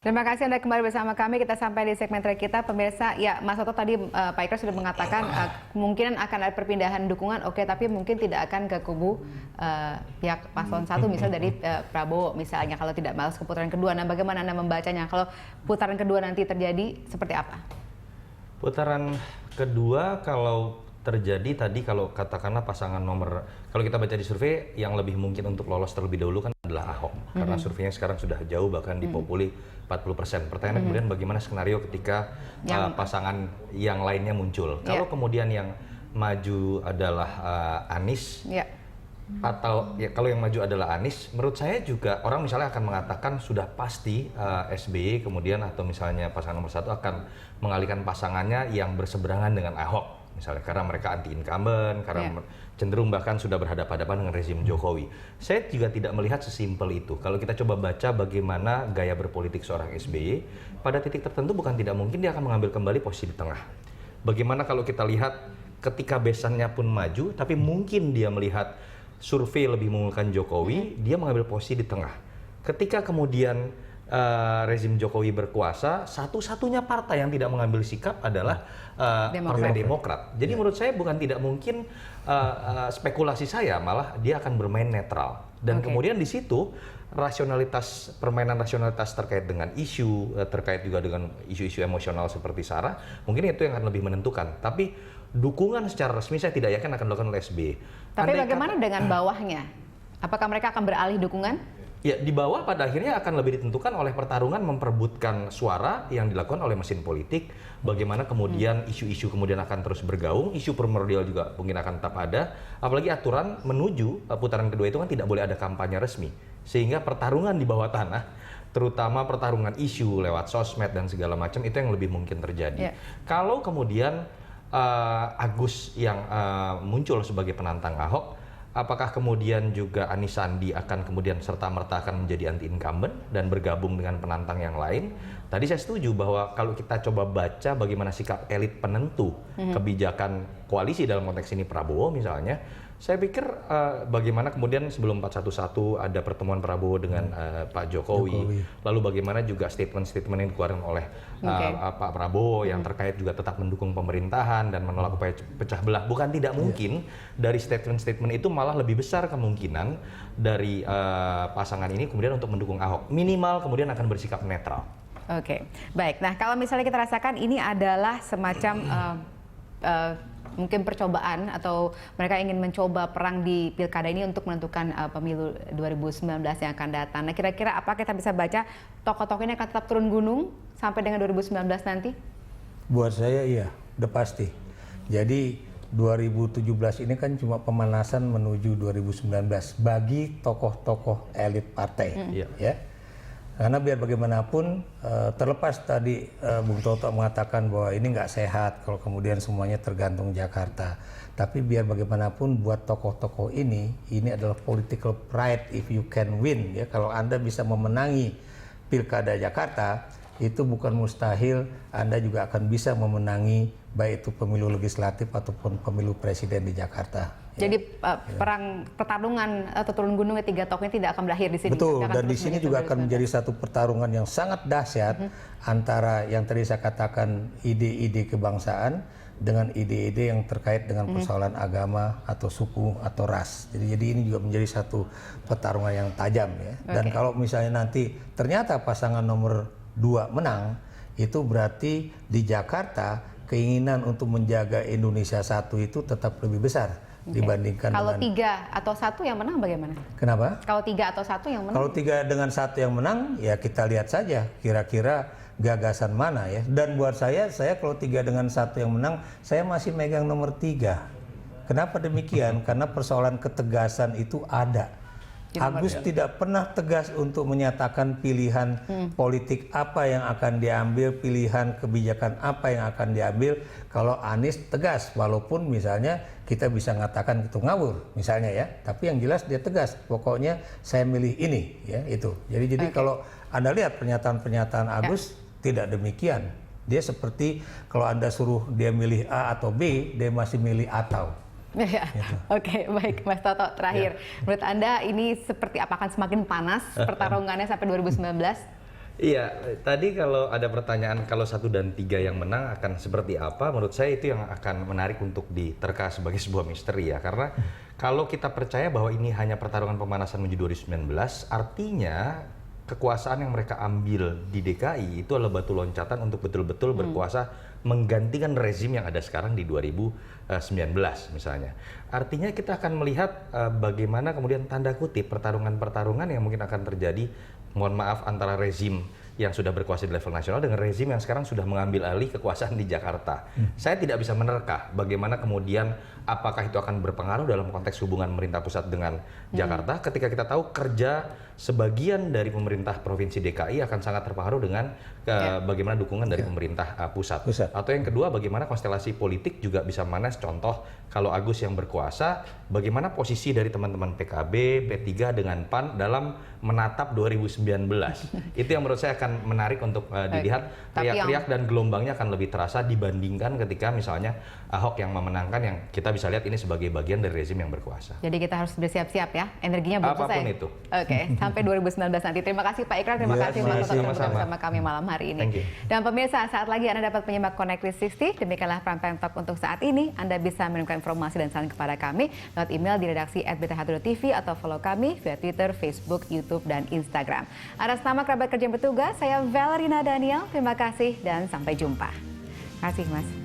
Terima kasih Anda kembali bersama kami. Kita sampai di segmen terakhir kita, pemirsa. Ya, Mas Toto tadi Pak Ikrar sudah mengatakan kemungkinan akan ada perpindahan dukungan, oke, tapi mungkin tidak akan ke kubu pihak paslon 1, misalnya dari Prabowo misalnya, kalau tidak malas ke putaran kedua. Nah, bagaimana Anda membacanya? Kalau putaran kedua nanti terjadi, seperti apa? Putaran kedua kalau terjadi tadi, kalau katakanlah pasangan nomor, kalau kita baca di survei, yang lebih mungkin untuk lolos terlebih dahulu kan adalah Ahok, karena surveinya sekarang sudah jauh, bahkan dipopuli 40%. Pertanyaannya kemudian bagaimana skenario ketika pasangan yang lainnya muncul? Kalau kemudian yang maju adalah Anies, atau kalau yang maju adalah Anies, menurut saya juga orang misalnya akan mengatakan sudah pasti SBY kemudian, atau misalnya pasangan nomor 1 akan mengalihkan pasangannya yang berseberangan dengan Ahok. Misalnya karena mereka anti incumbent, karena cenderung bahkan sudah berhadapan-hadapan dengan rezim Jokowi. Saya juga tidak melihat sesimpel itu. Kalau kita coba baca bagaimana gaya berpolitik seorang SBY, pada titik tertentu bukan tidak mungkin dia akan mengambil kembali posisi di tengah. Bagaimana kalau kita lihat ketika besannya pun maju, tapi mungkin dia melihat survei lebih mengunggulkan Jokowi, dia mengambil posisi di tengah. Ketika kemudian rezim Jokowi berkuasa, satu-satunya partai yang tidak mengambil sikap adalah Partai Demokrat. Jadi menurut saya bukan tidak mungkin, spekulasi saya malah dia akan bermain netral. Dan kemudian di situ permainan rasionalitas terkait dengan isu, terkait juga dengan isu-isu emosional seperti Sarah, mungkin itu yang akan lebih menentukan. Tapi dukungan secara resmi saya tidak yakin akan dilakukan oleh SBY. Tapi bagaimana dengan bawahnya? Apakah mereka akan beralih dukungan? Ya, di bawah pada akhirnya akan lebih ditentukan oleh pertarungan memperebutkan suara yang dilakukan oleh mesin politik. Bagaimana kemudian isu-isu kemudian akan terus bergaung, isu primordial juga mungkin akan tetap ada. Apalagi aturan menuju putaran kedua itu kan tidak boleh ada kampanye resmi. Sehingga pertarungan di bawah tanah, terutama pertarungan isu lewat sosmed dan segala macam, itu yang lebih mungkin terjadi. Kalau kemudian Agus yang muncul sebagai penantang Ahok, apakah kemudian juga Anies Sandi akan kemudian serta-merta akan menjadi anti-incumbent dan bergabung dengan penantang yang lain? Tadi saya setuju bahwa kalau kita coba baca bagaimana sikap elit penentu kebijakan koalisi, dalam konteks ini Prabowo misalnya, saya pikir bagaimana kemudian sebelum 411 ada pertemuan Prabowo dengan Pak Jokowi, lalu bagaimana juga statement-statement yang dikeluarkan oleh Pak Prabowo yang terkait juga tetap mendukung pemerintahan dan menolak upaya pecah belah. Bukan tidak mungkin dari statement-statement itu malah lebih besar kemungkinan dari pasangan ini kemudian untuk mendukung Ahok. Minimal kemudian akan bersikap netral. Oke, baik. Nah, kalau misalnya kita rasakan ini adalah semacam mungkin percobaan, atau mereka ingin mencoba perang di pilkada ini untuk menentukan pemilu 2019 yang akan datang. Nah, kira-kira apa kita bisa baca tokoh-tokoh ini akan tetap turun gunung sampai dengan 2019 nanti? Buat saya iya, udah pasti. Jadi 2017 ini kan cuma pemanasan menuju 2019 bagi tokoh-tokoh elit partai, ya. Karena biar bagaimanapun, terlepas tadi Bung Toto mengatakan bahwa ini nggak sehat kalau kemudian semuanya tergantung Jakarta. Tapi biar bagaimanapun buat tokoh-tokoh ini adalah political pride if you can win. Ya, kalau Anda bisa memenangi pilkada Jakarta, itu bukan mustahil Anda juga akan bisa memenangi baik itu pemilu legislatif ataupun pemilu presiden di Jakarta. Jadi pertarungan atau turun gunung ketiga tokoh ini tidak akan berakhir di sini. Betul, dan di sini juga akan menjadi satu pertarungan yang sangat dahsyat antara yang tadi saya katakan ide-ide kebangsaan dengan ide-ide yang terkait dengan persoalan agama atau suku atau ras. Jadi ini juga menjadi satu pertarungan yang tajam ya. Dan kalau misalnya nanti ternyata pasangan nomor 2 menang, itu berarti di Jakarta keinginan untuk menjaga Indonesia satu itu tetap lebih besar dibandingkan kalau dengan 3 atau 1 yang menang bagaimana? Kenapa? Kalau 3 atau 1 yang menang? Kalau 3 dengan 1 yang menang, ya kita lihat saja kira-kira gagasan mana ya. Dan buat saya kalau 3 dengan 1 yang menang, saya masih megang nomor 3. Kenapa demikian? Karena persoalan ketegasan itu ada. Agus tidak pernah tegas untuk menyatakan pilihan politik apa yang akan diambil, pilihan kebijakan apa yang akan diambil. Kalau Anies tegas, walaupun misalnya kita bisa mengatakan itu ngawur misalnya ya, tapi yang jelas dia tegas, pokoknya saya milih ini ya, itu. Jadi kalau Anda lihat pernyataan-pernyataan Agus tidak demikian. Dia seperti kalau Anda suruh dia milih A atau B, dia masih milih atau. Ya. Oke, baik Mas Toto, terakhir menurut Anda ini seperti apa, akan semakin panas pertarungannya sampai 2019? Iya, tadi kalau ada pertanyaan kalau 1 dan 3 yang menang akan seperti apa, menurut saya itu yang akan menarik untuk diterka sebagai sebuah misteri ya. Karena kalau kita percaya bahwa ini hanya pertarungan pemanasan menuju 2019, artinya kekuasaan yang mereka ambil di DKI itu adalah batu loncatan untuk betul-betul berkuasa menggantikan rezim yang ada sekarang di 2019 misalnya. Artinya kita akan melihat bagaimana kemudian tanda kutip pertarungan-pertarungan yang mungkin akan terjadi, mohon maaf, antara rezim yang sudah berkuasa di level nasional dengan rezim yang sekarang sudah mengambil alih kekuasaan di Jakarta. Saya tidak bisa menerka bagaimana kemudian apakah itu akan berpengaruh dalam konteks hubungan pemerintah pusat dengan Jakarta ketika kita tahu kerja sebagian dari pemerintah Provinsi DKI akan sangat terpengaruh dengan bagaimana dukungan dari pemerintah pusat. Atau yang kedua, bagaimana konstelasi politik juga bisa manas. Contoh, kalau Agus yang berkuasa, bagaimana posisi dari teman-teman PKB, P3 dengan PAN dalam menatap 2019. Itu yang menurut saya akan menarik untuk dilihat. Teriak-teriak dan gelombangnya akan lebih terasa dibandingkan ketika misalnya Ahok yang memenangkan, yang kita bisa lihat ini sebagai bagian dari rezim yang berkuasa. Jadi kita harus bersiap-siap ya, energinya belum selesai. Apapun itu. Oke, sampai 2019 nanti. Terima kasih Pak Ikrar, terima kasih Mas Toto telah bersama kami malam hari ini. Dan pemirsa, saat lagi Anda dapat menyimak Connect 360. Demikianlah Prime Talk untuk saat ini. Anda bisa menemukan informasi dan saran kepada kami lewat email di redaksi @bth.tv atau follow kami via Twitter, Facebook, YouTube, dan Instagram. Atas nama kerabat kerja yang bertugas, saya Valerina Daniel. Terima kasih dan sampai jumpa. Terima kasih Mas.